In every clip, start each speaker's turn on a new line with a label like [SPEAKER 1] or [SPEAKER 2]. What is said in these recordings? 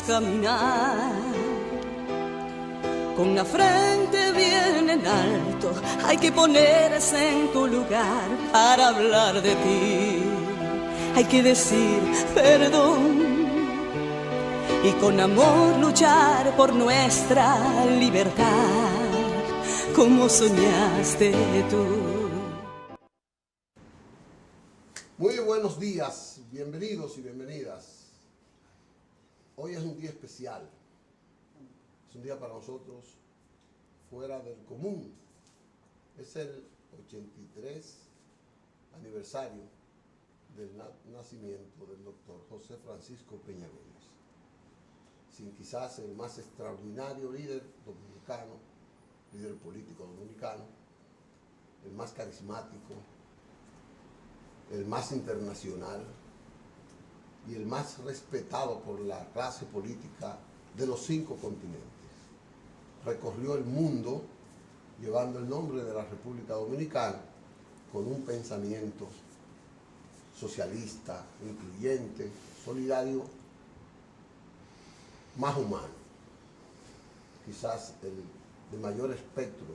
[SPEAKER 1] caminar. Con la frente bien en alto, hay que ponerse en tu lugar para hablar de ti. Hay que decir perdón y con amor luchar por nuestra libertad, como soñaste tú.
[SPEAKER 2] Muy buenos días, bienvenidos y bienvenidas. Hoy es un día especial, es un día para nosotros fuera del común. Es el 83 aniversario del nacimiento del doctor José Francisco Peña Gómez. Sin quizás el más extraordinario líder dominicano, líder político dominicano, el más carismático, el más internacional y el más respetado por la clase política de los 5 continentes. Recorrió el mundo llevando el nombre de la República Dominicana con un pensamiento socialista, incluyente, solidario, más humano. Quizás el de mayor espectro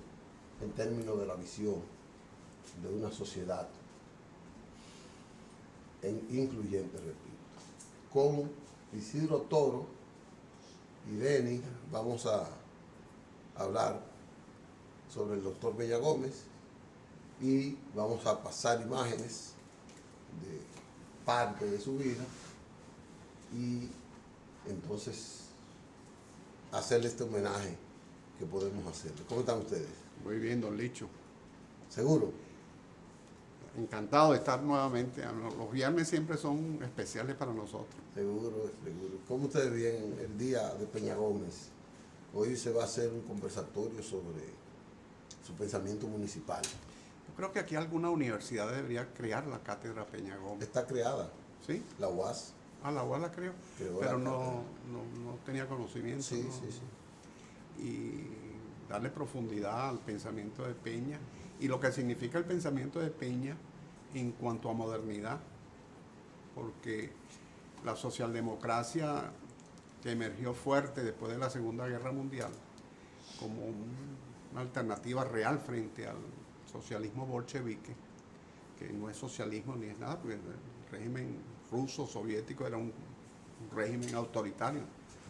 [SPEAKER 2] en términos de la visión de una sociedad incluyente, repito. Con Isidro Toro y Denny vamos a hablar sobre el doctor Peña Gómez y vamos a pasar imágenes de parte de su vida y entonces hacerle este homenaje que podemos hacerle. ¿Cómo están ustedes?
[SPEAKER 3] Muy bien, don Licho.
[SPEAKER 2] ¿Seguro?
[SPEAKER 3] Encantado de estar nuevamente. Los viernes siempre son especiales para nosotros.
[SPEAKER 2] Seguro, seguro. ¿Cómo ustedes ven el día de Peña Gómez? Hoy se va a hacer un conversatorio sobre su pensamiento municipal.
[SPEAKER 3] Yo creo que aquí alguna universidad debería crear la cátedra Peña Gómez.
[SPEAKER 2] Está creada.
[SPEAKER 3] ¿Sí?
[SPEAKER 2] La UAS.
[SPEAKER 3] Ah, la UAS la creó, pero no tenía conocimiento.
[SPEAKER 2] Sí,
[SPEAKER 3] ¿no?
[SPEAKER 2] sí, sí.
[SPEAKER 3] Y darle profundidad al pensamiento de Peña y lo que significa el pensamiento de Peña en cuanto a modernidad, porque la socialdemocracia que emergió fuerte después de la Segunda Guerra Mundial como una alternativa real frente al socialismo bolchevique, que no es socialismo ni es nada, porque el régimen ruso, soviético era un régimen autoritario,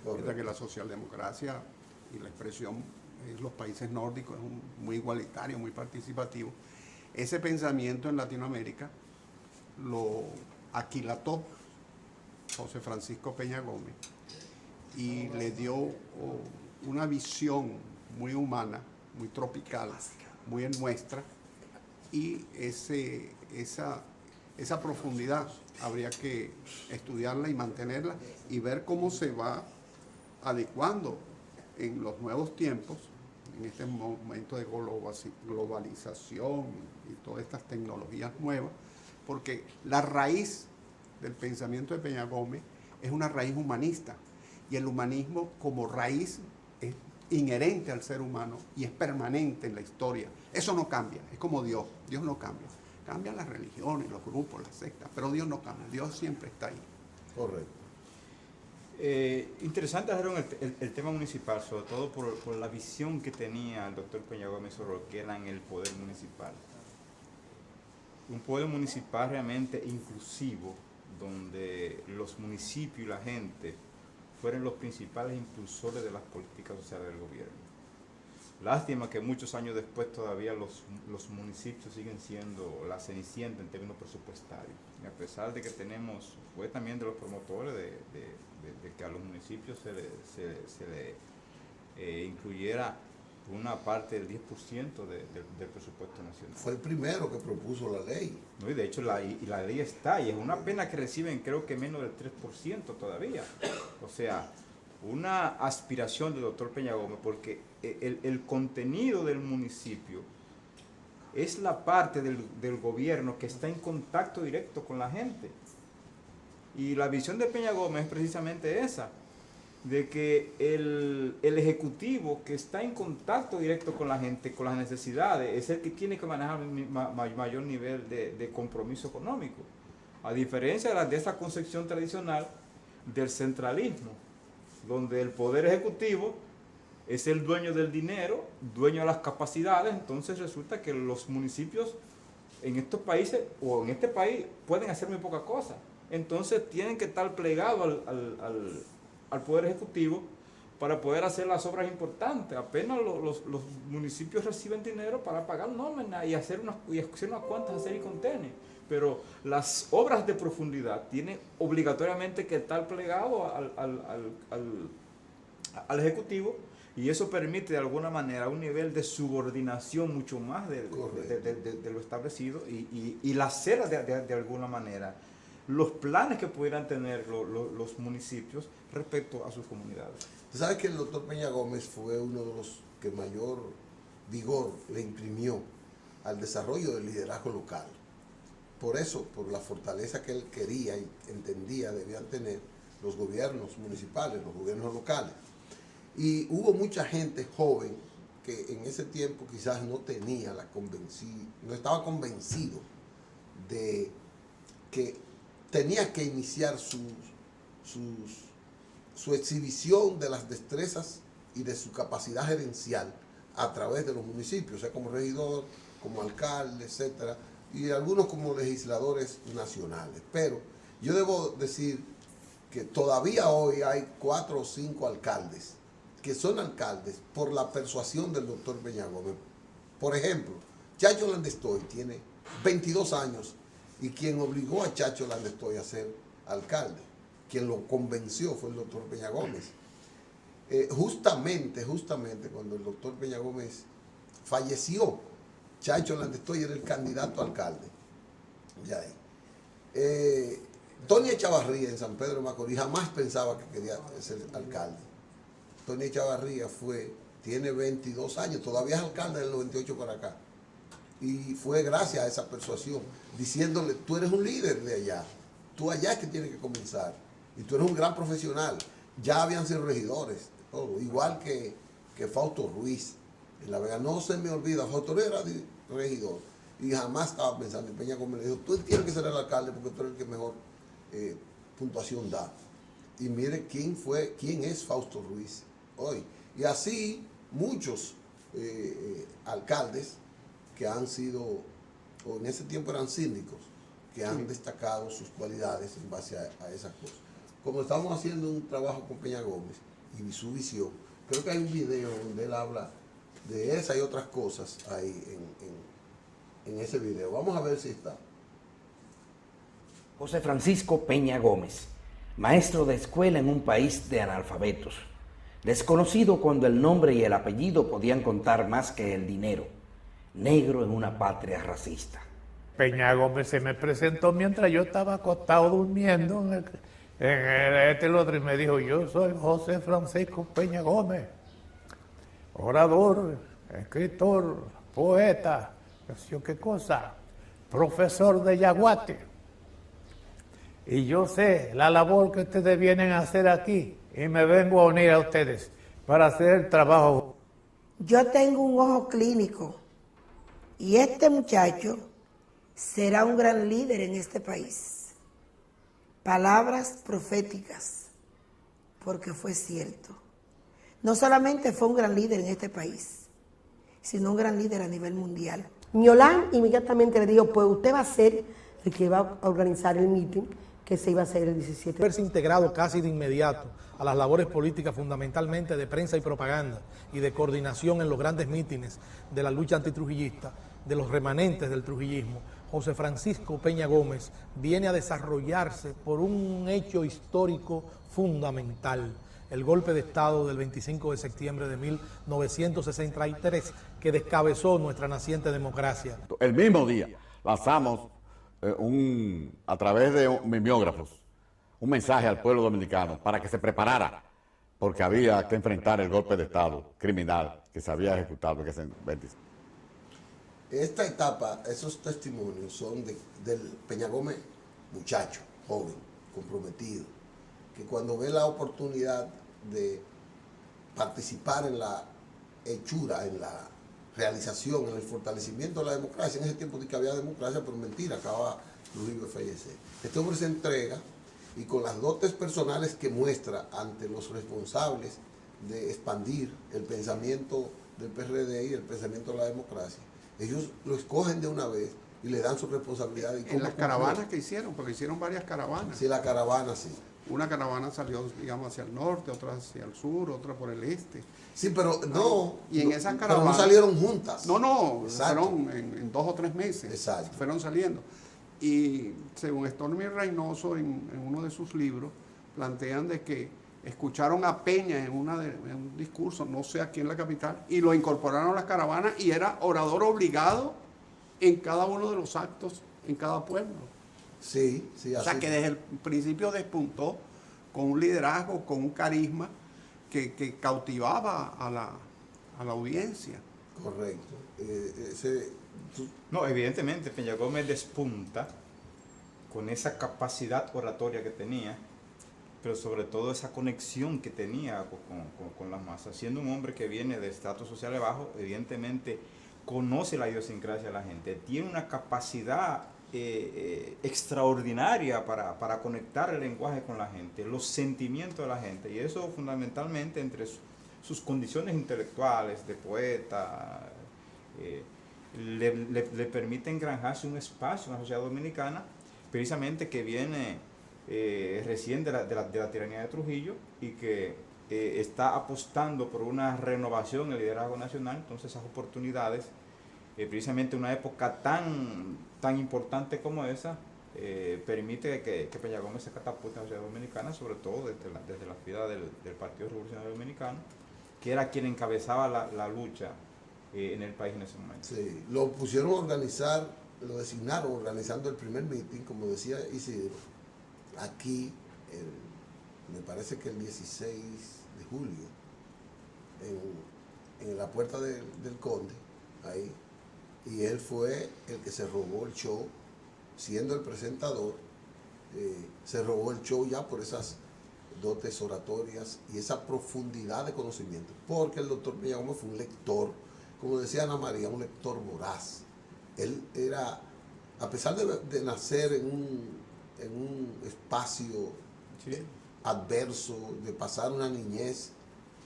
[SPEAKER 3] mientras que la socialdemocracia y la expresión en los países nórdicos es muy igualitario, muy participativo. Ese pensamiento en Latinoamérica lo aquilató José Francisco Peña Gómez y le dio una visión muy humana, muy tropical, muy en nuestra, y esa profundidad habría que estudiarla y mantenerla y ver cómo se va adecuando en los nuevos tiempos, en este momento de globalización y todas estas tecnologías nuevas, porque la raíz del pensamiento de Peña Gómez es una raíz humanista, y el humanismo como raíz es inherente al ser humano y es permanente en la historia. Eso no cambia, es como Dios no cambia. Cambian las religiones, los grupos, las sectas, pero Dios no cambia, Dios siempre está ahí.
[SPEAKER 2] Correcto.
[SPEAKER 4] Interesante hacer el tema municipal, sobre todo por la visión que tenía el doctor Peña Gómez sobre lo que era en el poder municipal. Un poder municipal realmente inclusivo, donde los municipios y la gente fueron los principales impulsores de las políticas sociales del gobierno. Lástima que muchos años después todavía los municipios siguen siendo la cenicienta en términos presupuestarios. Y a pesar de que fue también de los promotores de que a los municipios se le incluyera una parte del 10% del presupuesto nacional.
[SPEAKER 2] Fue el primero que propuso la ley.
[SPEAKER 4] No, y de hecho la ley está, y es una pena que reciben creo que menos del 3% todavía. O sea, una aspiración del doctor Peña Gómez, porque el contenido del municipio es la parte del gobierno que está en contacto directo con la gente. Y la visión de Peña Gómez es precisamente esa, de que el ejecutivo que está en contacto directo con la gente, con las necesidades, es el que tiene que manejar mayor nivel de compromiso económico, a diferencia de esa concepción tradicional del centralismo, donde el Poder Ejecutivo es el dueño del dinero, dueño de las capacidades. Entonces resulta que los municipios en estos países o en este país pueden hacer muy poca cosa. Entonces tienen que estar plegados al Poder Ejecutivo para poder hacer las obras importantes. Apenas los municipios reciben dinero para pagar nóminas y hacer unas cuantas hacer y contener. Pero las obras de profundidad tienen obligatoriamente que estar plegados al Ejecutivo, y eso permite de alguna manera un nivel de subordinación mucho más de lo establecido y la hacer de alguna manera los planes que pudieran tener los municipios respecto a sus comunidades.
[SPEAKER 2] Usted sabe que el doctor Peña Gómez fue uno de los que mayor vigor le imprimió al desarrollo del liderazgo local. Por eso, por la fortaleza que él quería y entendía debían tener los gobiernos municipales, los gobiernos locales. Y hubo mucha gente joven que en ese tiempo quizás no tenía no estaba convencido de que tenía que iniciar su exhibición de las destrezas y de su capacidad gerencial a través de los municipios, o sea, como regidor, como alcalde, etcétera, y algunos como legisladores nacionales. Pero yo debo decir que todavía hoy hay 4 o 5 alcaldes que son alcaldes por la persuasión del doctor Peña Gómez. Por ejemplo, Chacho Landestoy tiene 22 años y quien obligó a Chacho Landestoy a ser alcalde, quien lo convenció fue el doctor Peña Gómez. Justamente cuando el doctor Peña Gómez falleció, Chacho Landestoy era el candidato a alcalde. Ya ahí. Tony Echavarría en San Pedro de Macorís jamás pensaba que quería ser alcalde. Tony Echavarría tiene 22 años, todavía es alcalde del 98 para acá. Y fue gracias a esa persuasión, diciéndole, tú eres un líder de allá, tú allá es que tienes que comenzar, y tú eres un gran profesional. Ya habían sido regidores, todo, igual que Fausto Ruiz en La Vega. No se me olvida, Fausto Ruiz era regidor, y jamás estaba pensando en Peña Gómez. Le dijo, tú tienes que ser el alcalde porque tú eres el que mejor puntuación da. Y mire quién es Fausto Ruiz hoy. Y así muchos alcaldes que han sido, o en ese tiempo eran síndicos, que han destacado sus cualidades en base a esas cosas. Como estamos haciendo un trabajo con Peña Gómez y su visión, creo que hay un video donde él habla de esa y otras cosas ahí en ese video. Vamos a ver si está.
[SPEAKER 5] José Francisco Peña Gómez, maestro de escuela en un país de analfabetos, desconocido cuando el nombre y el apellido podían contar más que el dinero, negro en una patria racista.
[SPEAKER 6] Peña Gómez se me presentó mientras yo estaba acostado durmiendo en el otro, y me dijo, yo soy José Francisco Peña Gómez, orador, escritor, poeta, no sé qué cosa, profesor de yaguate. Y yo sé la labor que ustedes vienen a hacer aquí y me vengo a unir a ustedes para hacer el trabajo.
[SPEAKER 7] Yo tengo un ojo clínico y este muchacho será un gran líder en este país. Palabras proféticas, porque fue cierto. No solamente fue un gran líder en este país, sino un gran líder a nivel mundial.
[SPEAKER 8] Ñolán inmediatamente le dijo, pues usted va a ser el que va a organizar el meeting que se iba a hacer el 17.
[SPEAKER 9] Haberse integrado casi de inmediato a las labores políticas, fundamentalmente de prensa y propaganda y de coordinación en los grandes mítines de la lucha antitrujillista, de los remanentes del trujillismo, José Francisco Peña Gómez viene a desarrollarse por un hecho histórico fundamental, el golpe de Estado del 25 de septiembre de 1963, que descabezó nuestra naciente democracia.
[SPEAKER 10] El mismo día lanzamos a través de mimeógrafos, un mensaje al pueblo dominicano para que se preparara, porque había que enfrentar el golpe de Estado criminal que se había ejecutado en ese 25.
[SPEAKER 2] Esta etapa, esos testimonios son del Peña Gómez, muchacho, joven, comprometido, que cuando ve la oportunidad de participar en la hechura, en la realización, en el fortalecimiento de la democracia, en ese tiempo de que había democracia, pero mentira, acaba Trujillo de fallecer. Este hombre se entrega y con las dotes personales que muestra ante los responsables de expandir el pensamiento del PRD y el pensamiento de la democracia, ellos lo escogen de una vez y le dan su responsabilidad. ¿Y
[SPEAKER 3] en las caravanas que hicieron? Porque hicieron varias caravanas.
[SPEAKER 2] Sí, la caravana, sí.
[SPEAKER 3] Una caravana salió, digamos, hacia el norte, otra hacia el sur, otra por el este.
[SPEAKER 2] Sí, pero no.
[SPEAKER 3] Y en esas caravanas...
[SPEAKER 2] Pero no salieron juntas.
[SPEAKER 3] No,
[SPEAKER 2] exacto,
[SPEAKER 3] fueron en 2 o 3 meses.
[SPEAKER 2] Exacto.
[SPEAKER 3] Fueron saliendo. Y según Stormy Reynoso, en uno de sus libros, plantean de que escucharon a Peña en un discurso, no sé aquí en la capital, y lo incorporaron a las caravanas y era orador obligado en cada uno de los actos, en cada pueblo.
[SPEAKER 2] Sí, sí, así.
[SPEAKER 3] O sea que desde el principio despuntó con un liderazgo, con un carisma que cautivaba a la audiencia.
[SPEAKER 2] Correcto.
[SPEAKER 4] No, evidentemente Peña Gómez despunta con esa capacidad oratoria que tenía, pero sobre todo esa conexión que tenía con las masas. Siendo un hombre que viene de estratos sociales bajos, evidentemente conoce la idiosincrasia de la gente, tiene una capacidad extraordinaria para conectar el lenguaje con la gente, los sentimientos de la gente, y eso fundamentalmente entre sus condiciones intelectuales de poeta le permite engranjarse un espacio en la sociedad dominicana, precisamente que viene recién de la tiranía de Trujillo y que está apostando por una renovación en el liderazgo nacional. Entonces esas oportunidades, precisamente en una época tan importante como esa, permite que Peña Gómez se catapulte en la sociedad dominicana, sobre todo desde la filas del Partido Revolucionario Dominicano, que era quien encabezaba la lucha en el país en ese momento.
[SPEAKER 2] Sí, lo pusieron a organizar, lo designaron organizando el primer meeting, como decía Isidro, aquí, me parece que el 16 de julio, en la puerta del Conde, ahí, y él fue el que se robó el show, siendo el presentador, se robó el show ya por esas dotes oratorias y esa profundidad de conocimiento, porque el doctor Peña Gómez fue un lector, como decía Ana María, un lector voraz. Él era, a pesar de nacer en un espacio adverso, de pasar una niñez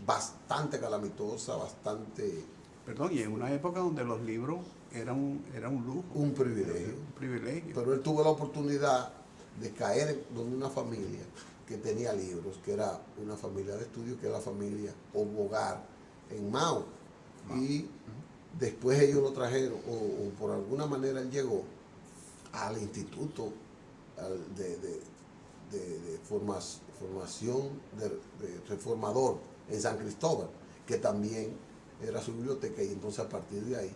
[SPEAKER 2] bastante calamitosa, bastante...
[SPEAKER 3] Perdón, y en una época donde los libros eran un lujo.
[SPEAKER 2] Un privilegio.
[SPEAKER 3] Un privilegio.
[SPEAKER 2] Pero él tuvo la oportunidad de caer donde una familia que tenía libros, que era una familia de estudio, que era la familia Obogar en Mao. Y después ellos lo trajeron, o por alguna manera él llegó al instituto de formación de reformador en San Cristóbal, que también era su biblioteca, y entonces a partir de ahí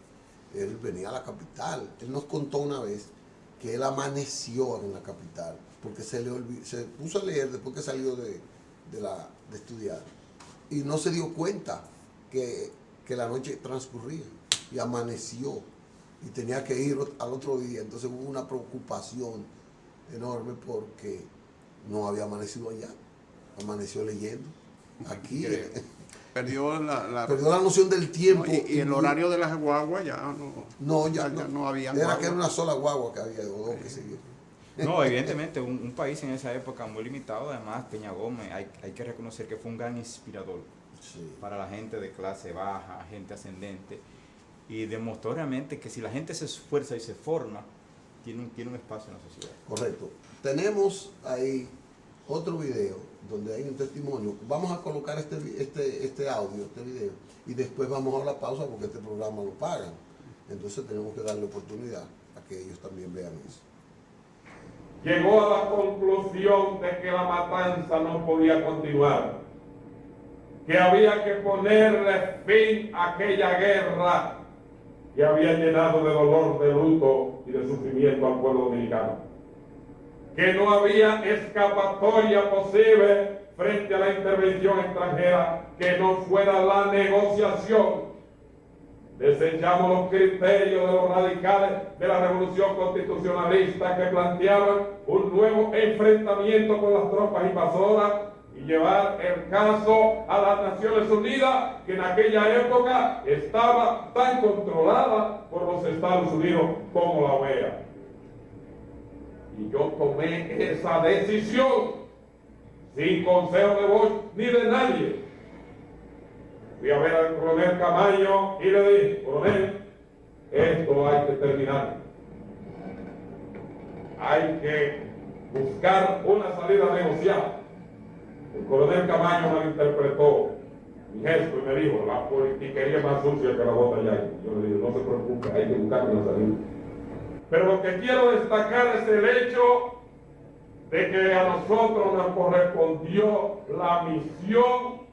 [SPEAKER 2] él venía a la capital. Él nos contó una vez que él amaneció en la capital, porque se puso a leer después que salió de estudiar, y no se dio cuenta que la noche transcurría, y amaneció, y tenía que ir al otro día. Entonces hubo una preocupación enorme porque no había amanecido allá, amaneció leyendo aquí.
[SPEAKER 3] Perdió
[SPEAKER 2] perdió la noción del tiempo.
[SPEAKER 3] No, y el horario de las guaguas ya no había.
[SPEAKER 2] Era que era una sola guagua que había, o dos que seguían.
[SPEAKER 4] No, evidentemente, un país en esa época muy limitado. Además, Peña Gómez, hay que reconocer que fue un gran inspirador para la gente de clase baja, gente ascendente, y demostró realmente que si la gente se esfuerza y se forma, tiene un espacio en la sociedad.
[SPEAKER 2] Correcto. Tenemos ahí otro video donde hay un testimonio. Vamos a colocar este audio, este video, y después vamos a la pausa porque este programa lo pagan. Entonces tenemos que darle oportunidad a que ellos también vean eso.
[SPEAKER 11] Llegó a la conclusión de que la matanza no podía continuar, que había que ponerle fin a aquella guerra que había llenado de dolor, de luto y de sufrimiento al pueblo dominicano, que no había escapatoria posible frente a la intervención extranjera que no fuera la negociación. Desechamos los criterios de los radicales de la revolución constitucionalista que planteaban un nuevo enfrentamiento con las tropas invasoras y llevar el caso a las Naciones Unidas, que en aquella época estaba tan controlada por los Estados Unidos como la OEA. Y yo tomé esa decisión sin consejo de Bosch ni de nadie. Fui a ver al coronel Camaño y le dije: coronel, esto hay que terminar. Hay que buscar una salida negociada. El coronel Camaño malinterpretó mi gesto y me dijo: la politiquería es más sucia que la bota ya. Yo le dije: no se preocupe, hay que buscar una salida. Pero lo que quiero destacar es el hecho de que a nosotros nos correspondió la misión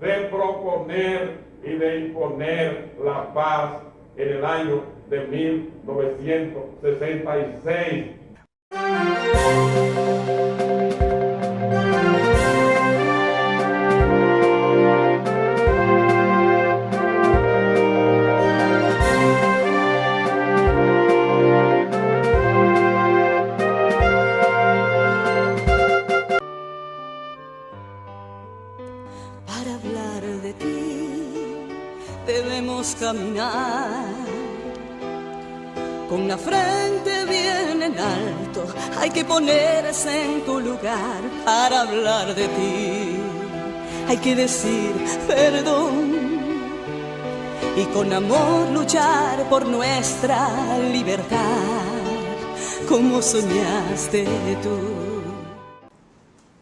[SPEAKER 11] de proponer y de imponer la paz en el año de 1966.
[SPEAKER 1] Para hablar de ti debemos caminar con la frente bien en alto. Hay que ponerse en tu lugar. Para hablar de ti hay que decir perdón y con amor luchar por nuestra libertad, como soñaste tú.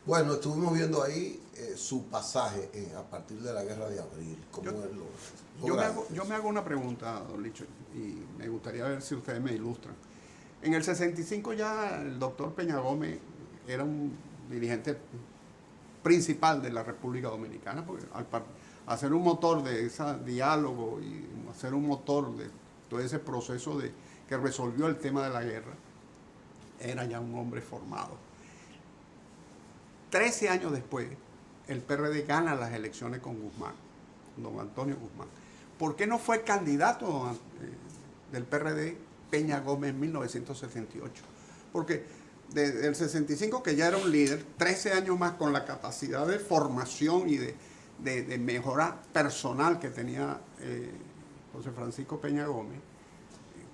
[SPEAKER 2] Bueno, estuvimos viendo ahí su pasaje a partir de la Guerra de Abril.
[SPEAKER 3] Yo me hago una pregunta, don Licho, y me gustaría ver si ustedes me ilustran. En el 65 ya el doctor Peña Gómez era un dirigente principal de la República Dominicana, porque al hacer un motor de ese diálogo y hacer un motor de todo ese proceso que resolvió el tema de la guerra, era ya un hombre formado. 13 años después, el PRD gana las elecciones con Guzmán, don Antonio Guzmán. ¿Por qué no fue candidato del PRD Peña Gómez en 1978? Porque desde el 65, que ya era un líder, 13 años más con la capacidad de formación y de mejora personal que tenía José Francisco Peña Gómez,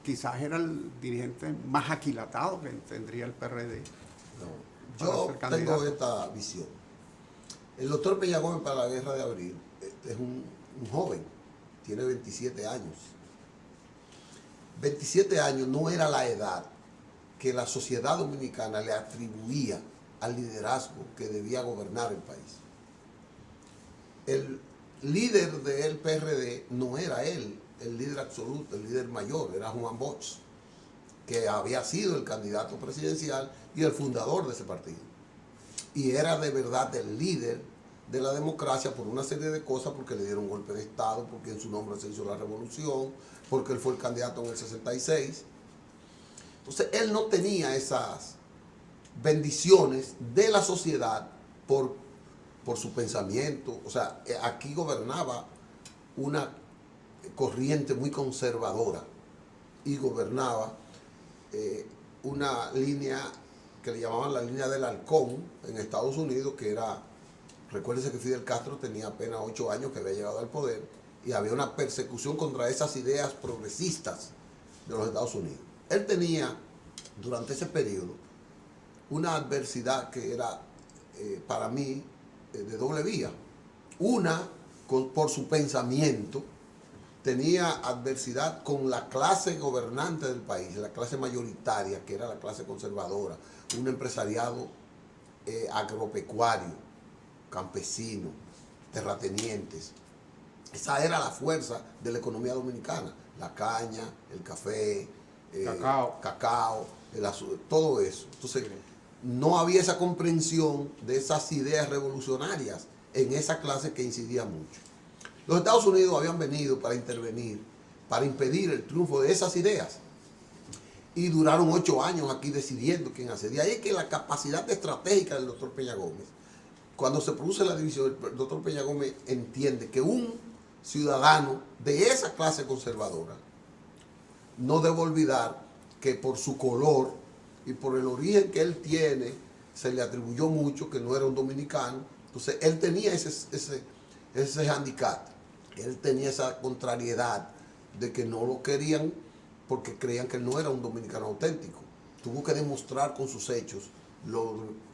[SPEAKER 3] quizás era el dirigente más aquilatado que tendría el PRD.
[SPEAKER 2] Yo tengo esta visión. El doctor Peña Gómez, para la Guerra de Abril, es un joven, tiene 27 años. 27 años no era la edad que la sociedad dominicana le atribuía al liderazgo que debía gobernar el país. El líder del PRD no era él, el líder absoluto, el líder mayor, era Juan Bosch, que había sido el candidato presidencial y el fundador de ese partido. Y era de verdad el líder de la democracia por una serie de cosas, porque le dieron un golpe de Estado, porque en su nombre se hizo la revolución, porque él fue el candidato en el 66. Entonces él no tenía esas bendiciones de la sociedad por su pensamiento. O sea, aquí gobernaba una corriente muy conservadora y gobernaba una línea que le llamaban la línea del halcón en Estados Unidos, que era, recuérdense que Fidel Castro tenía apenas 8 años que había llegado al poder, y había una persecución contra esas ideas progresistas de los Estados Unidos. Él tenía, durante ese periodo, una adversidad que era, para mí, de doble vía. Una, por su pensamiento, tenía adversidad con la clase gobernante del país, la clase mayoritaria, que era la clase conservadora, un empresariado agropecuario, campesino, terratenientes. Esa era la fuerza de la economía dominicana, la caña, el café, cacao, todo eso. Entonces, no había esa comprensión de esas ideas revolucionarias en esa clase que incidía mucho. Los Estados Unidos habían venido para intervenir, para impedir el triunfo de esas ideas. Y duraron 8 años aquí decidiendo quién hace. De ahí es que la capacidad estratégica del doctor Peña Gómez, cuando se produce la división, el doctor Peña Gómez entiende que un ciudadano de esa clase conservadora no debe olvidar que por su color y por el origen que él tiene, se le atribuyó mucho que no era un dominicano. Entonces él tenía ese handicap, él tenía esa contrariedad de que no lo querían porque creían que él no era un dominicano auténtico. Tuvo que demostrar con sus hechos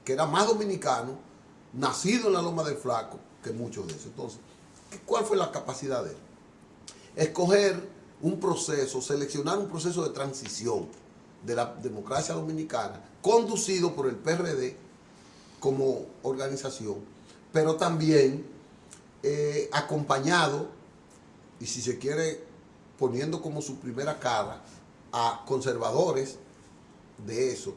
[SPEAKER 2] que era más dominicano nacido en la Loma del Flaco que muchos de esos. Entonces, ¿cuál fue la capacidad de él? Escoger un proceso, seleccionar un proceso de transición de la democracia dominicana, conducido por el PRD como organización, pero también acompañado, y si se quiere, poniendo como su primera cara a conservadores de eso,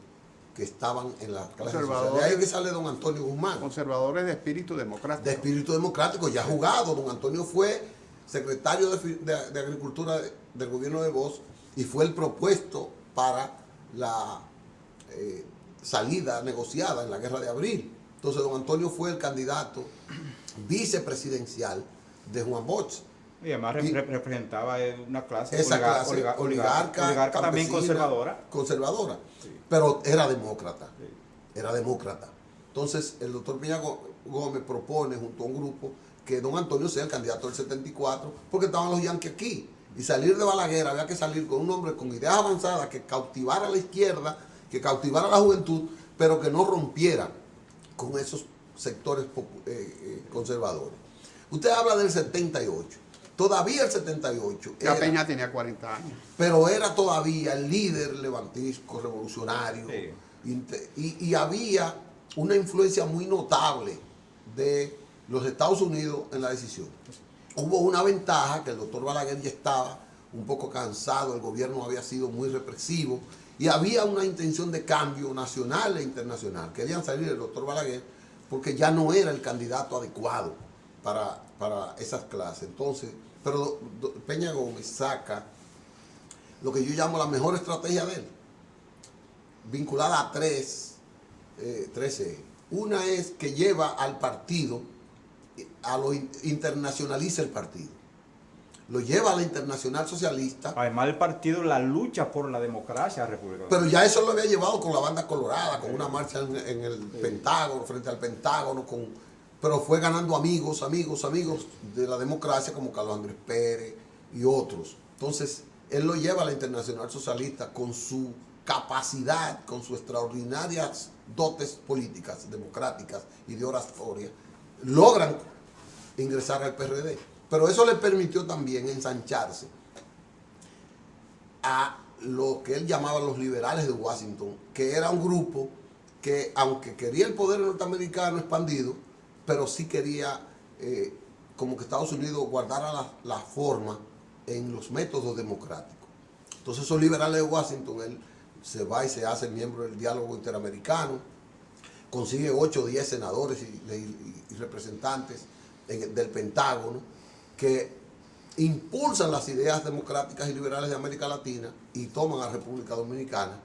[SPEAKER 2] que estaban en la clase social. De ahí que sale don Antonio Guzmán.
[SPEAKER 3] Conservadores de espíritu democrático.
[SPEAKER 2] De espíritu democrático, ya jugado. Don Antonio fue secretario de Agricultura del gobierno de Bosch y fue el propuesto para la salida negociada en la Guerra de Abril. Entonces don Antonio fue el candidato vicepresidencial de Juan Bosch.
[SPEAKER 4] Y además representaba una clase,
[SPEAKER 2] oligarca
[SPEAKER 4] también
[SPEAKER 2] conservadora, sí. Pero era demócrata, sí. Era demócrata. Entonces el doctor Peña Gómez propone junto a un grupo que don Antonio sea el candidato del 74, porque estaban los yanquis aquí, y salir de Balaguer había que salir con un hombre con ideas avanzadas que cautivara a la izquierda, que cautivara a la juventud, pero que no rompiera con esos sectores conservadores. Usted habla del 78. Todavía el 78.
[SPEAKER 3] Ya Peña tenía 40 años.
[SPEAKER 2] Pero era todavía el líder levantisco, revolucionario. Sí. Y había una influencia muy notable de los Estados Unidos en la decisión. Hubo una ventaja, que el doctor Balaguer ya estaba un poco cansado, el gobierno había sido muy represivo, y había una intención de cambio nacional e internacional. Querían salir del doctor Balaguer porque ya no era el candidato adecuado para esas clases. Entonces, pero Peña Gómez saca lo que yo llamo la mejor estrategia de él, vinculada a tres ejes. Una es que lleva al partido, internacionaliza el partido, lo lleva a la Internacional Socialista.
[SPEAKER 4] Además el partido la lucha por la democracia republicana.
[SPEAKER 2] Pero ya eso lo había llevado con la banda colorada, con una marcha en el Pentágono, frente al Pentágono, pero fue ganando amigos de la democracia como Carlos Andrés Pérez y otros. Entonces, él lo lleva a la Internacional Socialista con su capacidad, con sus extraordinarias dotes políticas, democráticas y de oratoria, logran ingresar al PRD. Pero eso le permitió también ensancharse a lo que él llamaba los liberales de Washington, que era un grupo que, aunque quería el poder norteamericano expandido, pero sí quería como que Estados Unidos guardara la forma en los métodos democráticos. Entonces esos liberales de Washington, él se va y se hace miembro del diálogo interamericano, consigue 8 o 10 senadores y representantes del Pentágono que impulsan las ideas democráticas y liberales de América Latina y toman a República Dominicana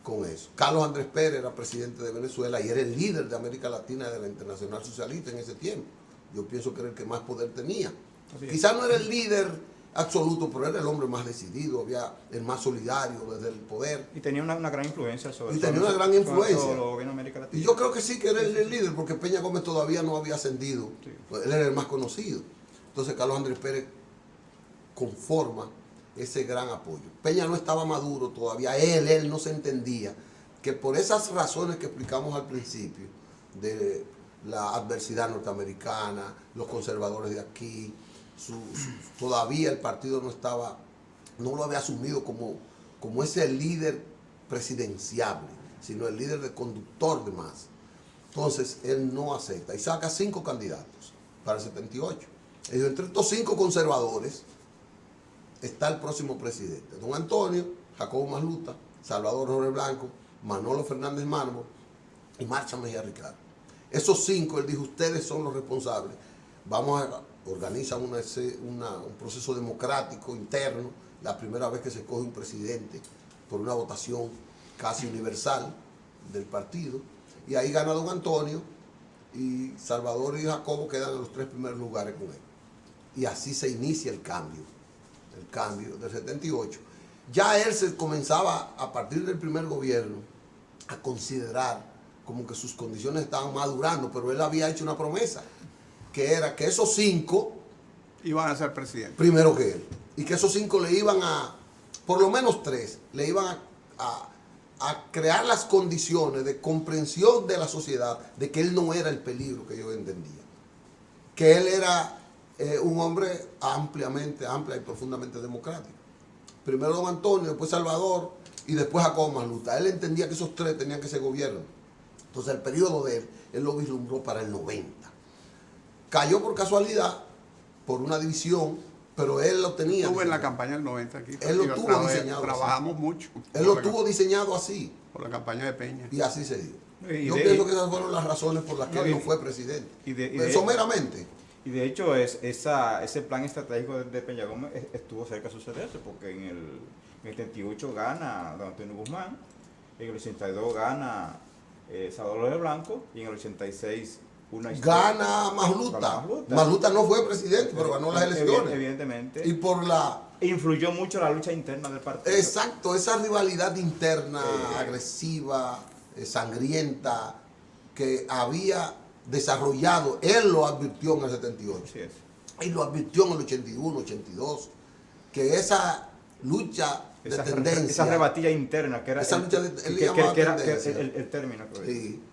[SPEAKER 2] con eso. Carlos Andrés Pérez era presidente de Venezuela y era el líder de América Latina de la Internacional Socialista en ese tiempo. Yo pienso que era el que más poder tenía. Quizás no era el líder absoluto, pero era el hombre más decidido, había el más solidario desde el poder.
[SPEAKER 4] Y tenía una gran influencia sobre
[SPEAKER 2] todo el
[SPEAKER 4] gobierno de América Latina.
[SPEAKER 2] Y yo creo que sí que era el líder, porque Peña Gómez todavía no había ascendido. Sí. Él era el más conocido. Entonces Carlos Andrés Pérez conforma ese gran apoyo. Peña no estaba maduro todavía, él no se entendía que por esas razones que explicamos al principio, de la adversidad norteamericana, los conservadores de aquí, todavía el partido no lo había asumido como ese líder presidenciable, sino el líder de conductor de masas. Entonces él no acepta y saca 5 candidatos para el 78. Y entre estos 5 conservadores está el próximo presidente, don Antonio, Jacobo Masluta, Salvador Jorge Blanco, Manolo Fernández Mármol y Marcha Mejía Ricardo. Esos 5, él dijo, ustedes son los responsables, vamos a organizar un proceso democrático interno, la primera vez que se escoge un presidente por una votación casi universal del partido, y ahí gana don Antonio, y Salvador y Jacobo quedan en los 3 primeros lugares con él. Y así se inicia el cambio del 78. Ya él se comenzaba, a partir del primer gobierno, a considerar como que sus condiciones estaban madurando, pero él había hecho una promesa, que era que esos 5
[SPEAKER 3] iban a ser presidentes.
[SPEAKER 2] Primero que él. Y que esos 5 le iban a, por lo menos 3, le iban a a crear las condiciones de comprensión de la sociedad de que él no era el peligro que ellos entendían. Que él era un hombre amplia y profundamente democrático. Primero don Antonio, después Salvador y después Jacobo Magluta. Él entendía que esos tres tenían que ser gobierno. Entonces el periodo de él lo vislumbró para el 90. Cayó por casualidad, por una división, pero él lo tenía.
[SPEAKER 3] Estuve en la campaña del 90 aquí.
[SPEAKER 2] Él lo tuvo diseñado.
[SPEAKER 3] Trabajamos
[SPEAKER 2] así.
[SPEAKER 3] mucho.
[SPEAKER 2] Él lo tuvo diseñado así.
[SPEAKER 3] Por la campaña de Peña.
[SPEAKER 2] Y así se dio. Yo pienso que esas fueron las razones por las que él no fue presidente. Someramente.
[SPEAKER 4] Y de hecho ese plan estratégico de Peña Gómez estuvo cerca de sucederse, porque en el 78 gana don Antonio Guzmán, en el 82 gana Salvador López Blanco, y en el 86
[SPEAKER 2] gana Magluta. Magluta no fue presidente, pero ganó las elecciones.
[SPEAKER 4] Evidentemente.
[SPEAKER 2] Y por la...
[SPEAKER 4] Influyó mucho la lucha interna del partido.
[SPEAKER 2] Exacto, esa rivalidad interna, agresiva, sangrienta, que había desarrollado, él lo advirtió en el 78.
[SPEAKER 4] Así es.
[SPEAKER 2] Y lo advirtió en el 81, 82, que esa lucha de tendencia...
[SPEAKER 4] Esa rebatilla interna, que era
[SPEAKER 2] esa lucha de,
[SPEAKER 4] el término.
[SPEAKER 2] Sí.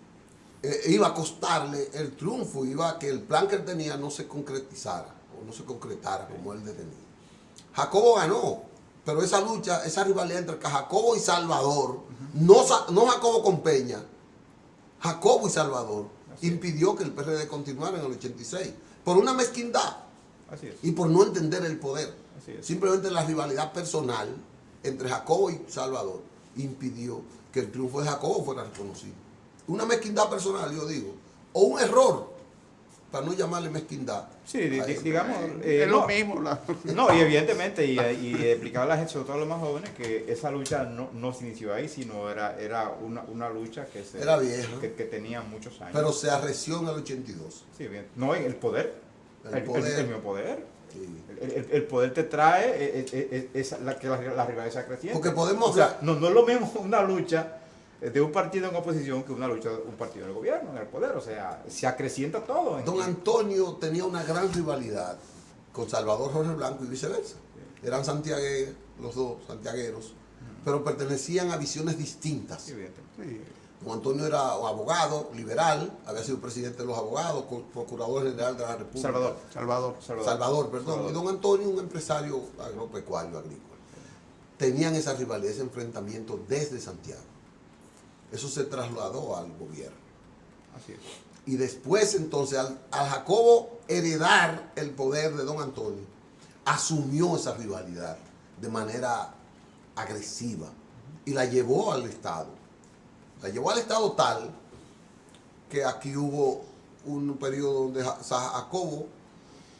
[SPEAKER 2] Iba a costarle el triunfo, iba a que el plan que él tenía no se concretizara, o no se concretara como él tenía. Jacobo ganó, pero esa lucha, esa rivalidad entre Jacobo y Salvador, no Jacobo con Peña, Jacobo y Salvador, impidió que el PRD continuara en el 86, por una mezquindad.
[SPEAKER 4] Así es.
[SPEAKER 2] Y por no entender el poder.
[SPEAKER 4] Así es.
[SPEAKER 2] Simplemente la rivalidad personal entre Jacobo y Salvador impidió que el triunfo de Jacobo fuera reconocido. Una mezquindad personal, yo digo, o un error, para no llamarle mezquindad.
[SPEAKER 4] Sí, digamos...
[SPEAKER 3] es lo mismo.
[SPEAKER 4] No, y evidentemente, y explicaba a la gente, sobre todo a los más jóvenes, que esa lucha no se inició ahí, sino era una lucha
[SPEAKER 2] era vieja,
[SPEAKER 4] que tenía muchos años.
[SPEAKER 2] Pero se arreció en el 82.
[SPEAKER 4] Sí, bien. No, el poder. El mismo poder.
[SPEAKER 2] Sí.
[SPEAKER 4] El poder te trae la rivalidad sea creciente.
[SPEAKER 2] Porque podemos...
[SPEAKER 4] O sea, no es lo mismo una lucha de un partido en oposición que una lucha de un partido en el gobierno, en el poder. O sea, se acrecienta todo.
[SPEAKER 2] Don Antonio tenía una gran rivalidad con Salvador Jorge Blanco y viceversa. Eran santiagueros, los dos santiagueros, pero pertenecían a visiones distintas.
[SPEAKER 4] Sí.
[SPEAKER 2] Don Antonio era abogado, liberal, había sido presidente de los abogados, procurador general de la República. Salvador, perdón. Y don Antonio, un empresario agropecuario, agrícola. Tenían esa rivalidad, ese enfrentamiento desde Santiago. Eso se trasladó al gobierno.
[SPEAKER 4] Así es.
[SPEAKER 2] Y después, entonces, al Jacobo heredar el poder de don Antonio, asumió esa rivalidad de manera agresiva y la llevó al Estado. La llevó al Estado tal que aquí hubo un periodo donde Jacobo,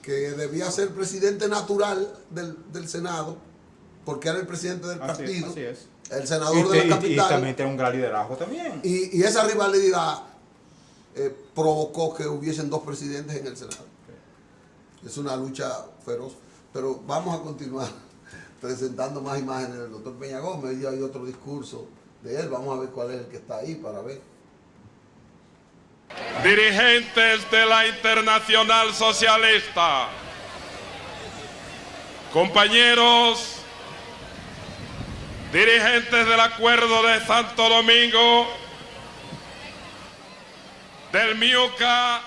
[SPEAKER 2] que debía ser presidente natural del Senado, porque era el presidente del partido,
[SPEAKER 4] así es.
[SPEAKER 2] El senador de la capital.
[SPEAKER 4] Y también tiene un gran liderazgo también.
[SPEAKER 2] Y esa rivalidad provocó que hubiesen dos presidentes en el Senado. Es una lucha feroz. Pero vamos a continuar presentando más imágenes del doctor Peña Gómez. Y hay otro discurso de él. Vamos a ver cuál es el que está ahí para ver.
[SPEAKER 11] Dirigentes de la Internacional Socialista, compañeros, dirigentes del Acuerdo de Santo Domingo, del MIUCA,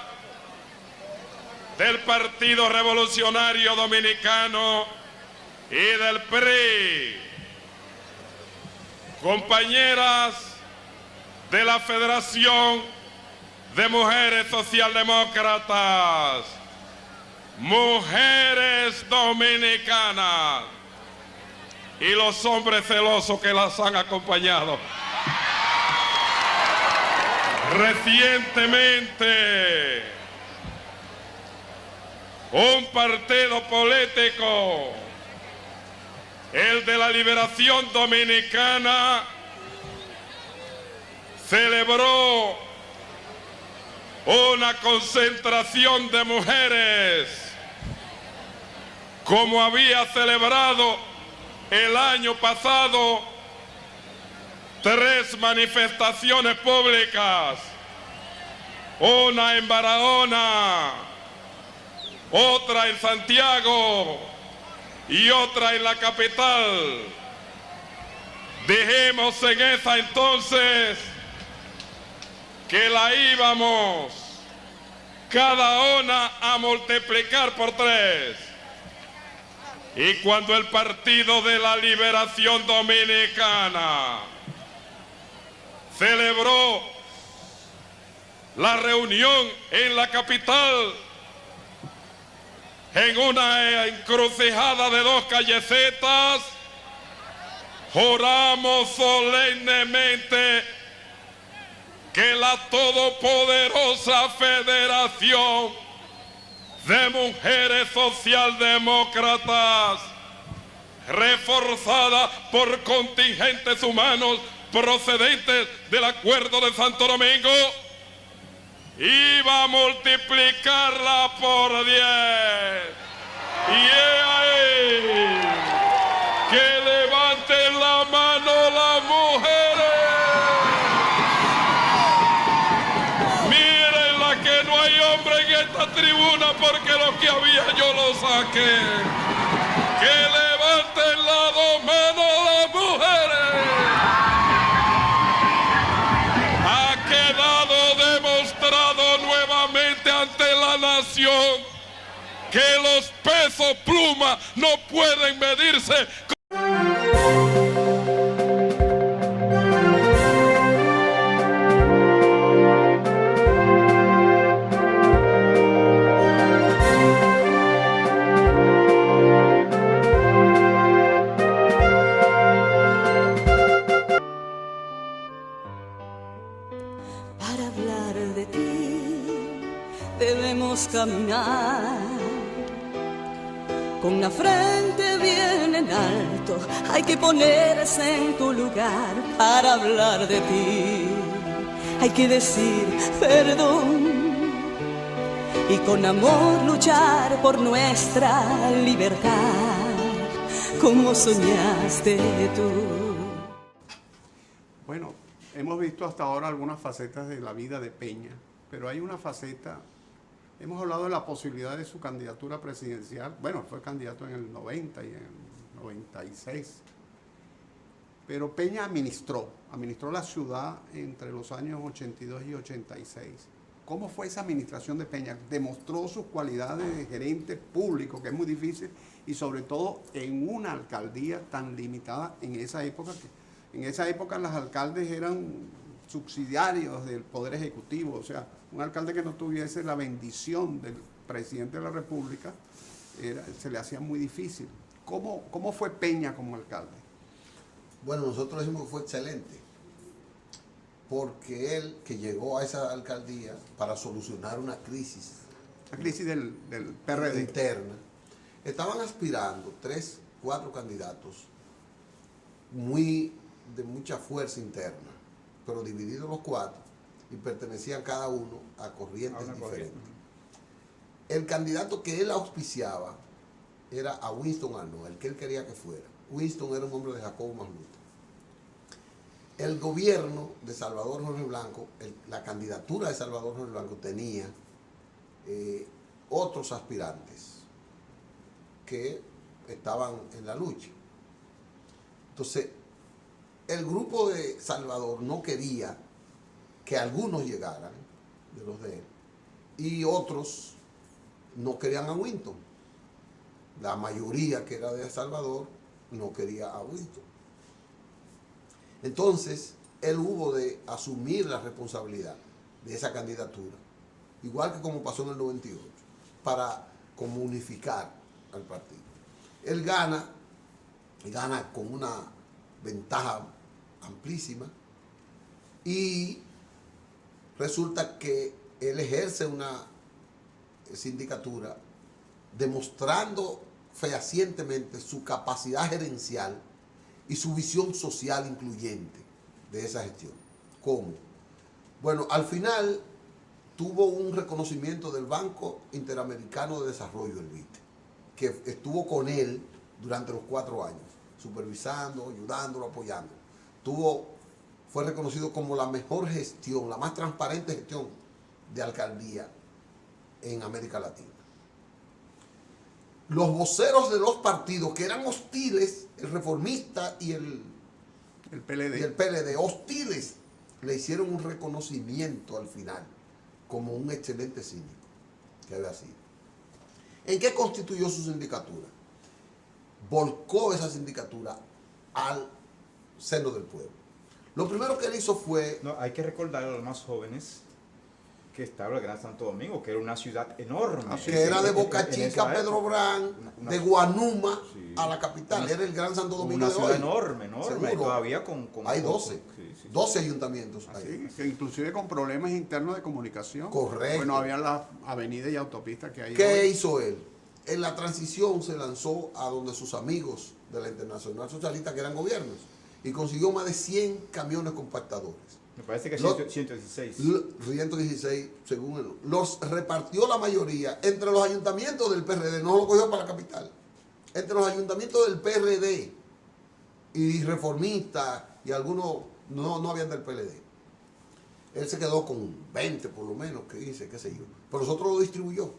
[SPEAKER 11] del Partido Revolucionario Dominicano y del PRI, compañeras de la Federación de Mujeres Socialdemócratas, mujeres dominicanas y los hombres celosos que las han acompañado. Recientemente, un partido político, el de la Liberación Dominicana, celebró una concentración de mujeres como había celebrado el año pasado 3 manifestaciones públicas, una en Barahona, otra en Santiago y otra en la capital, Dijimos en esa entonces que la íbamos cada una a multiplicar por 3. Y cuando el Partido de la Liberación Dominicana celebró la reunión en la capital, en una encrucijada de 2 callecetas, juramos solemnemente que la todopoderosa Federación de Mujeres Socialdemócratas, reforzada por contingentes humanos procedentes del Acuerdo de Santo Domingo, iba a multiplicarla por 10. Y he ahí que levanten la mano las mujeres. Mírenla que no hay hombre en esta tribuna porque lo que había yo lo saqué. Que levanten las 2 manos las mujeres. Ha quedado demostrado nuevamente ante la nación que los pesos pluma no pueden medirse.
[SPEAKER 1] Para hablar de ti debemos caminar con la frente bien en alto. Hay que ponerse en tu lugar para hablar de ti. Hay que decir perdón y con amor luchar por nuestra libertad, como soñaste tú.
[SPEAKER 3] Bueno, hemos visto hasta ahora algunas facetas de la vida de Peña, pero hay una faceta, hemos hablado de la posibilidad de su candidatura presidencial. Bueno, fue candidato en el 90 y en el 96, pero Peña administró la ciudad entre los años 82 y 86. ¿Cómo fue esa administración de Peña? Demostró sus cualidades de gerente público, que es muy difícil, y sobre todo en una alcaldía tan limitada en esa época. En esa época los alcaldes eran subsidiarios del Poder Ejecutivo, o sea, un alcalde que no tuviese la bendición del presidente de la República se le hacía muy difícil. ¿Cómo fue Peña como alcalde?
[SPEAKER 2] Bueno, nosotros decimos que fue excelente, porque él que llegó a esa alcaldía para solucionar una crisis.
[SPEAKER 3] La crisis del PRD.
[SPEAKER 2] Interna. Estaban aspirando 3, 4 candidatos de mucha fuerza interna, pero divididos los 4 y pertenecían cada uno a corrientes diferentes. El candidato que él auspiciaba era a Winston Arnold, el que él quería que fuera. Winston era un hombre de Jacobo Magluta. El gobierno de Salvador Jorge Blanco, la candidatura de Salvador Jorge Blanco tenía otros aspirantes que estaban en la lucha. Entonces, el grupo de Salvador no quería que algunos llegaran, de los de él, y otros no querían a Winston. La mayoría que era de Salvador no quería a Winston. Entonces, él hubo de asumir la responsabilidad de esa candidatura, igual que como pasó en el 98, para como unificar al partido. Él gana con una ventaja amplísima y resulta que él ejerce una sindicatura demostrando fehacientemente su capacidad gerencial y su visión social incluyente de esa gestión. ¿Cómo? Bueno, al final tuvo un reconocimiento del Banco Interamericano de Desarrollo, el BID, que estuvo con él durante los 4 años, supervisando, ayudándolo, apoyando. Fue reconocido como la mejor gestión, la más transparente gestión de alcaldía en América Latina. Los voceros de los partidos que eran hostiles, el Reformista y el
[SPEAKER 3] El PLD.
[SPEAKER 2] y el PLD, hostiles, le hicieron un reconocimiento al final como un excelente síndico que había sido. ¿En qué constituyó su sindicatura? Volcó esa sindicatura al seno del pueblo. Lo primero que él hizo fue...
[SPEAKER 4] No, hay que recordar a los más jóvenes que estaba el Gran Santo Domingo, que era una ciudad enorme.
[SPEAKER 2] que era de Boca Chica, Pedro Brán, de Guanuma
[SPEAKER 4] sí,
[SPEAKER 2] a la capital. Era el Gran Santo Domingo
[SPEAKER 4] una
[SPEAKER 2] de
[SPEAKER 4] ciudad
[SPEAKER 2] hoy.
[SPEAKER 4] enorme,
[SPEAKER 2] Seguro.
[SPEAKER 4] y todavía con
[SPEAKER 2] Hay 12.
[SPEAKER 4] sí.
[SPEAKER 2] 12 ayuntamientos
[SPEAKER 3] Así,
[SPEAKER 2] ahí.
[SPEAKER 3] que inclusive con problemas internos de comunicación.
[SPEAKER 2] Correcto.
[SPEAKER 3] Bueno, había las avenidas y autopistas que hay
[SPEAKER 2] ¿Qué
[SPEAKER 3] hoy.
[SPEAKER 2] hizo él? En la transición se lanzó a donde sus amigos de la Internacional Socialista, que eran gobiernos, y consiguió más de 100 camiones compactadores.
[SPEAKER 4] Me parece que
[SPEAKER 2] Los-
[SPEAKER 4] 116.
[SPEAKER 2] 116, según él. Los repartió la mayoría entre los ayuntamientos del PRD, no lo cogió para la capital, entre los ayuntamientos del PRD y reformistas, y algunos no habían del PLD. Él se quedó con 20 por lo menos, que dice, qué sé yo. Pero los otros lo distribuyó.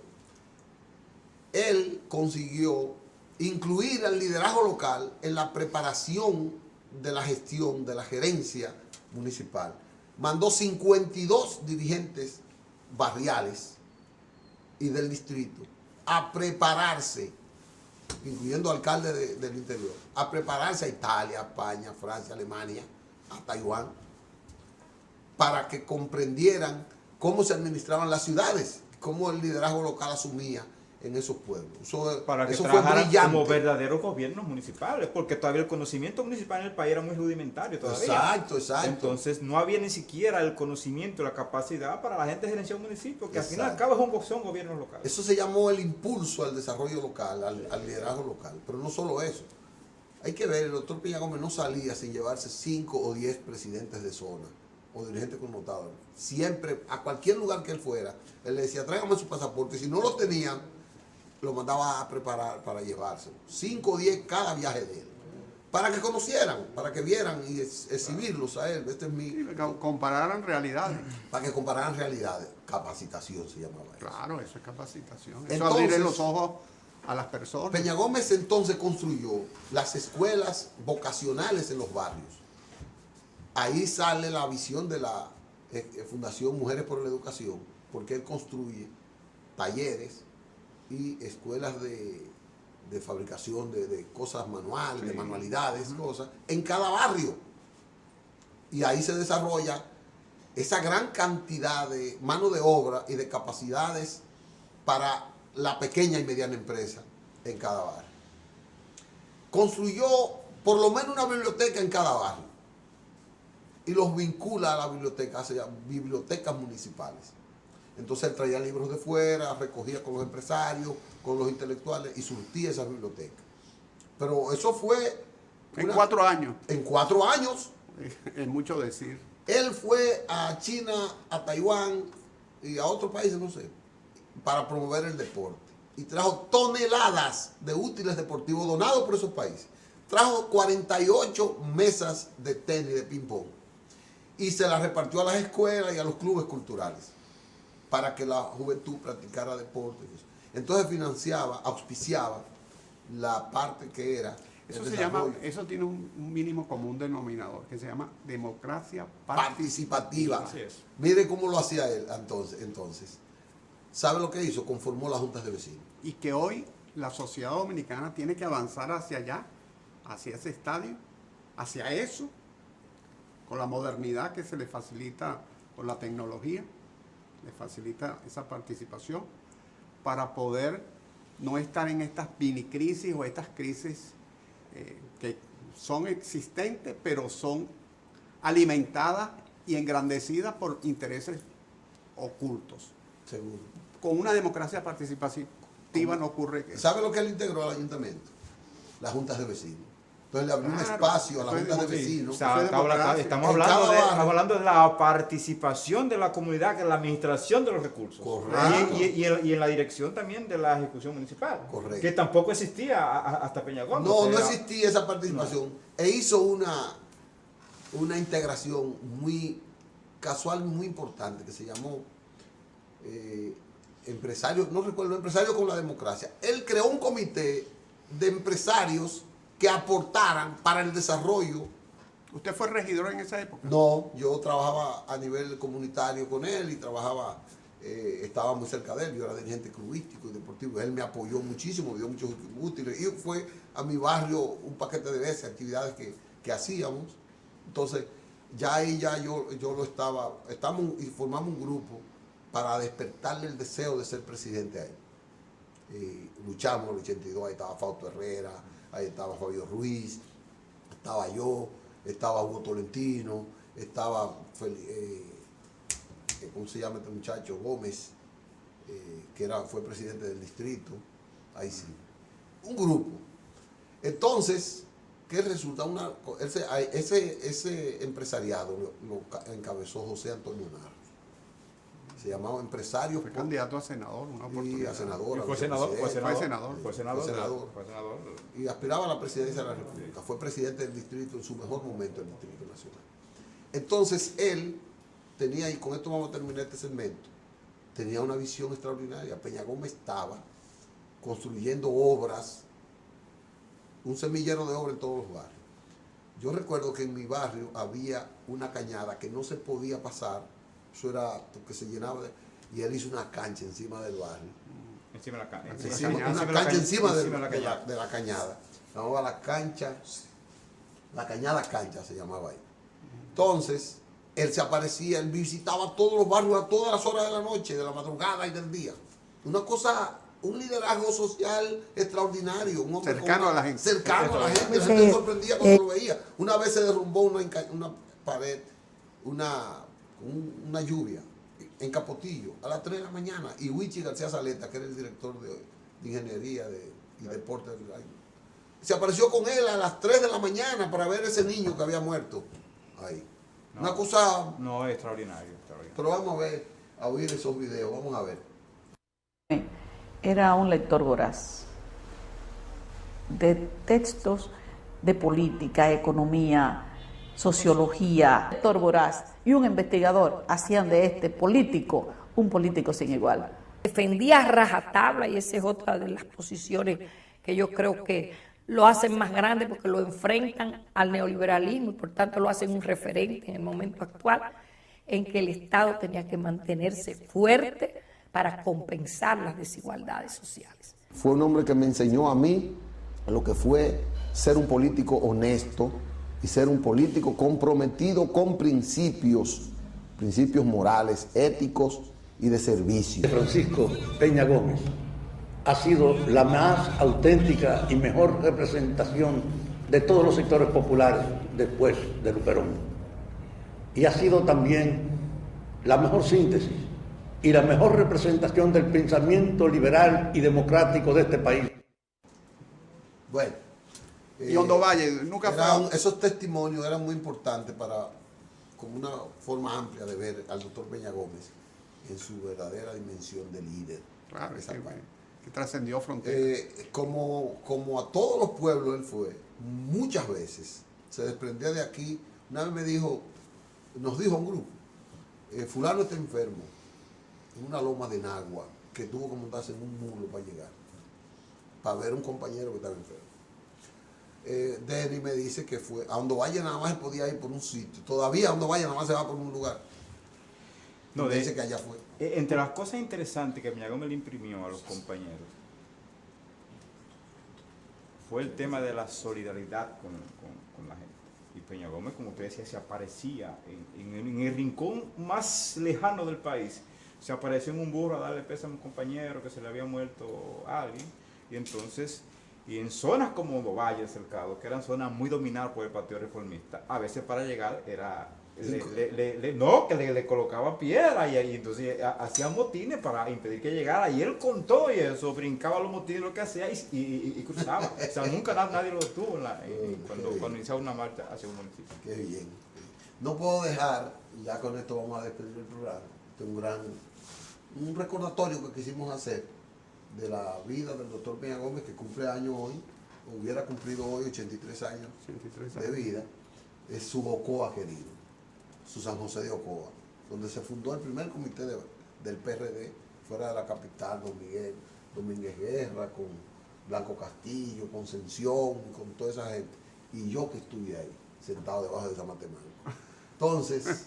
[SPEAKER 2] Él consiguió incluir al liderazgo local en la preparación de la gestión, de la gerencia municipal. Mandó 52 dirigentes barriales y del distrito a prepararse, incluyendo alcaldes del interior, a prepararse a Italia, España, Francia, Alemania, a Taiwán, para que comprendieran cómo se administraban las ciudades, cómo el liderazgo local asumía en esos pueblos.
[SPEAKER 4] Para que
[SPEAKER 2] eso fue
[SPEAKER 4] trabajaran
[SPEAKER 2] brillante.
[SPEAKER 4] como verdaderos gobiernos municipales, porque todavía el conocimiento municipal en el país era muy rudimentario todavía.
[SPEAKER 2] Exacto.
[SPEAKER 4] Entonces no había ni siquiera el conocimiento, la capacidad para la gente gerenciar un municipio, que al fin y al
[SPEAKER 2] Exacto.
[SPEAKER 4] cabo son gobiernos locales.
[SPEAKER 2] Eso se llamó el impulso al desarrollo local, al liderazgo local. Pero no solo eso. Hay que ver, el doctor Peña Gómez no salía sin llevarse 5 o 10 presidentes de zona o dirigentes connotados. Siempre, a cualquier lugar que él fuera, él le decía, tráigame su pasaporte. Y si no lo tenían, lo mandaba a preparar para llevárselo. 5 o 10 cada viaje de él. Para que conocieran, para que vieran y exhibirlos a él. Este es mi...
[SPEAKER 3] Sí, compararan realidades.
[SPEAKER 2] Para que compararan realidades. Capacitación se llamaba eso.
[SPEAKER 3] Claro, eso es capacitación. Eso
[SPEAKER 2] Entonces,
[SPEAKER 3] abrirle los ojos a las personas.
[SPEAKER 2] Peña Gómez entonces construyó las escuelas vocacionales en los barrios. Ahí sale la visión de la Fundación Mujeres por la Educación, porque él construye talleres y escuelas de fabricación de cosas manuales, de manualidades, cosas, en cada barrio. Y ahí se desarrolla esa gran cantidad de mano de obra y de capacidades para la pequeña y mediana empresa en cada barrio. Construyó por lo menos una biblioteca en cada barrio y los vincula a la biblioteca, se llama bibliotecas municipales. Entonces él traía libros de fuera, recogía con los empresarios, con los intelectuales y surtía esas bibliotecas. Pero eso fue...
[SPEAKER 3] En 4 años.
[SPEAKER 2] En 4 años.
[SPEAKER 3] Es mucho decir.
[SPEAKER 2] Él fue a China, a Taiwán y a otros países, no sé, para promover el deporte. Y trajo toneladas de útiles deportivos donados por esos países. Trajo 48 mesas de tenis, de ping-pong. Y se las repartió a las escuelas y a los clubes culturales para que la juventud practicara deporte. Entonces financiaba, auspiciaba la parte que era
[SPEAKER 3] Eso
[SPEAKER 2] el
[SPEAKER 3] se llama,
[SPEAKER 2] desarrollo.
[SPEAKER 3] eso tiene un mínimo común denominador que se llama democracia
[SPEAKER 2] Participativa.
[SPEAKER 4] Así es.
[SPEAKER 2] Mire cómo lo hacía él entonces. ¿Sabe lo que hizo? Conformó las juntas de vecinos.
[SPEAKER 3] Y que hoy la sociedad dominicana tiene que avanzar hacia allá, hacia ese estadio, hacia eso, con la modernidad que se le facilita con la tecnología, le facilita esa participación para poder no estar en estas mini-crisis o estas crisis que son existentes, pero son alimentadas y engrandecidas por intereses ocultos.
[SPEAKER 2] Seguro.
[SPEAKER 3] Con una democracia participativa no ocurre eso.
[SPEAKER 2] ¿Sabe lo que él integró al ayuntamiento? Las juntas de vecinos. Entonces le abrió un
[SPEAKER 3] Claro,
[SPEAKER 2] espacio a las
[SPEAKER 3] eso es
[SPEAKER 2] juntas de
[SPEAKER 3] democracia.
[SPEAKER 2] vecinos.
[SPEAKER 4] O sea,
[SPEAKER 3] Eso es democracia.
[SPEAKER 4] estamos
[SPEAKER 2] En cada
[SPEAKER 4] hablando,
[SPEAKER 2] barrio.
[SPEAKER 4] estamos hablando de la participación de la comunidad, que es la administración de los recursos.
[SPEAKER 2] Correcto.
[SPEAKER 4] Y en la dirección también de la ejecución municipal.
[SPEAKER 2] Correcto.
[SPEAKER 4] Que tampoco existía hasta Peña Gómez.
[SPEAKER 2] No,
[SPEAKER 4] O sea,
[SPEAKER 2] no existía esa participación. E hizo una integración muy casual, muy importante, que se llamó empresarios, no recuerdo, empresarios con la democracia. Él creó un comité de empresarios que aportaran para el desarrollo
[SPEAKER 3] ¿Usted fue regidor en esa época?
[SPEAKER 2] No, yo trabajaba a nivel comunitario con él y trabajaba, estaba muy cerca de él, yo era dirigente clubístico y deportivo, él me apoyó muchísimo, me dio muchos útiles y fue a mi barrio un paquete de veces, actividades que hacíamos. Entonces, ya ahí yo lo estamos y formamos un grupo para despertarle el deseo de ser presidente a él. Luchamos en el 82, ahí estaba Fausto Herrera, ahí estaba Fabio Ruiz, estaba yo, estaba Hugo Tolentino, estaba, ¿cómo se llama este muchacho? Gómez, que fue presidente del distrito, ahí sí. Un grupo. Entonces, ¿qué resulta? Ese empresariado lo encabezó José Antonio Narro. Se llamaba Empresarios.
[SPEAKER 3] Fue candidato a senador, una oportunidad.
[SPEAKER 2] Y a senador.
[SPEAKER 4] Fue senador.
[SPEAKER 2] Y aspiraba a la presidencia de la República. Fue presidente del distrito en su mejor momento del Distrito Nacional. Entonces él tenía, y con esto vamos a terminar este segmento, tenía una visión extraordinaria. Peña Gómez estaba construyendo obras, un semillero de obras en todos los barrios. Yo recuerdo que en mi barrio había una cañada que no se podía pasar, eso era porque se llenaba y él hizo una cancha encima del barrio.
[SPEAKER 4] Encima de la cañada.
[SPEAKER 2] Una cancha encima de la cañada. Se llamaba la cañada cancha se llamaba ahí. Entonces, él se aparecía, él visitaba todos los barrios a todas las horas de la noche, de la madrugada y del día. Una cosa, un liderazgo social extraordinario. Un hombre
[SPEAKER 3] cercano a la gente.
[SPEAKER 2] Cercano a la gente. La gente se sorprendía cuando lo veía. Una vez se derrumbó una pared, una lluvia en Capotillo a las 3 de la mañana y Wichi García Saleta, que era el director de ingeniería y deporte, se apareció con él a las 3 de la mañana para ver ese niño que había muerto ahí.
[SPEAKER 4] No,
[SPEAKER 2] una cosa...
[SPEAKER 4] No, extraordinario.
[SPEAKER 2] Pero vamos a oír esos videos, vamos a ver.
[SPEAKER 12] Era un lector voraz de textos de política, economía, sociología. Lector voraz y un investigador hacían de este político un político sin igual.
[SPEAKER 13] Defendía a rajatabla, y esa es otra de las posiciones que yo creo que lo hacen más grande porque lo enfrentan al neoliberalismo y por tanto lo hacen un referente en el momento actual en que el Estado tenía que mantenerse fuerte para compensar las desigualdades sociales.
[SPEAKER 2] Fue un hombre que me enseñó a mí lo que fue ser un político honesto y ser un político comprometido con principios morales, éticos y de servicio.
[SPEAKER 14] Francisco Peña Gómez ha sido la más auténtica y mejor representación de todos los sectores populares después de Luperón. Y ha sido también la mejor síntesis y la mejor representación del pensamiento liberal y democrático de este país.
[SPEAKER 2] Bueno.
[SPEAKER 3] Y Hondo Valle nunca fue...
[SPEAKER 2] Esos testimonios eran muy importantes como una forma amplia de ver al doctor Peña Gómez en su verdadera dimensión de líder.
[SPEAKER 3] Claro, que trascendió fronteras.
[SPEAKER 2] Como a todos los pueblos él fue, muchas veces se desprendía de aquí. Una vez nos dijo un grupo, fulano está enfermo, en una loma de Nagua, que tuvo que montarse en un mulo para llegar, para ver a un compañero que estaba enfermo. Denny me dice que fue a Hondo Valle nada más se podía ir por un sitio. Todavía a Hondo Valle nada más se va por un lugar. No, dice que allá fue.
[SPEAKER 4] Entre las cosas interesantes que Peña Gómez le imprimió a los compañeros fue el tema de la solidaridad con la gente. Y Peña Gómez, como usted decía, se aparecía en el rincón más lejano del país. Se apareció en un burro a darle pésame a un compañero que se le había muerto a alguien. Y entonces... Y en zonas como Hondo Valle, cercado, que eran zonas muy dominadas por el Partido Reformista, a veces para llegar era... le colocaba piedra y entonces hacía motines para impedir que llegara. Y él con todo y eso, brincaba los motines, lo que hacía y cruzaba. O sea, nunca nadie lo detuvo cuando iniciaba una marcha hacia un municipio.
[SPEAKER 2] Qué bien. No puedo dejar, ya con esto vamos a despedir el programa, un recordatorio que quisimos hacer de la vida del doctor Peña Gómez, que cumple años hoy, hubiera cumplido hoy 83 años de vida, es su Ocoa querido, su San José de Ocoa, donde se fundó el primer comité del PRD, fuera de la capital, Don Miguel Domínguez Guerra, con Blanco Castillo, con Sención, con toda esa gente, y yo que estuve ahí. sentado debajo de esa matemática. Entonces,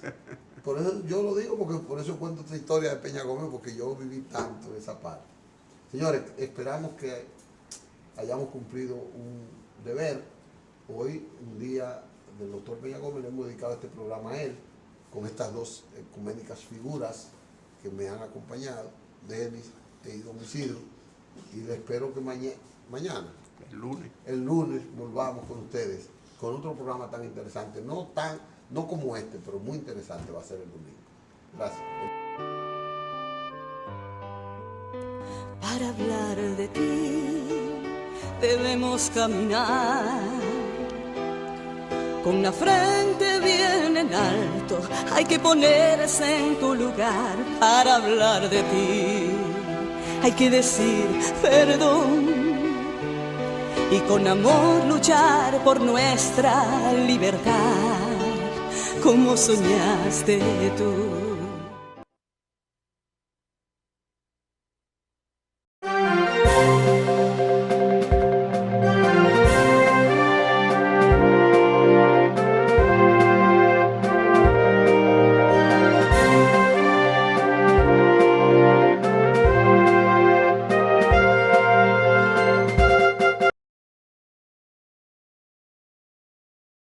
[SPEAKER 2] por eso yo lo digo, porque por eso cuento esta historia de Peña Gómez, porque yo viví tanto en esa parte. Señores, esperamos que hayamos cumplido un deber. Hoy, un día del doctor Peña Gómez, le hemos dedicado este programa a él, con estas dos ecuménicas figuras que me han acompañado, Denis e Don Isidro, y le espero que mañana, el lunes, volvamos con ustedes, con otro programa tan interesante, no como este, pero muy interesante va a ser el domingo. Gracias.
[SPEAKER 1] Para hablar de ti debemos caminar con la frente bien en alto. Hay que ponerse en tu lugar para hablar de ti. Hay que decir perdón y con amor luchar por nuestra libertad, como soñaste tú.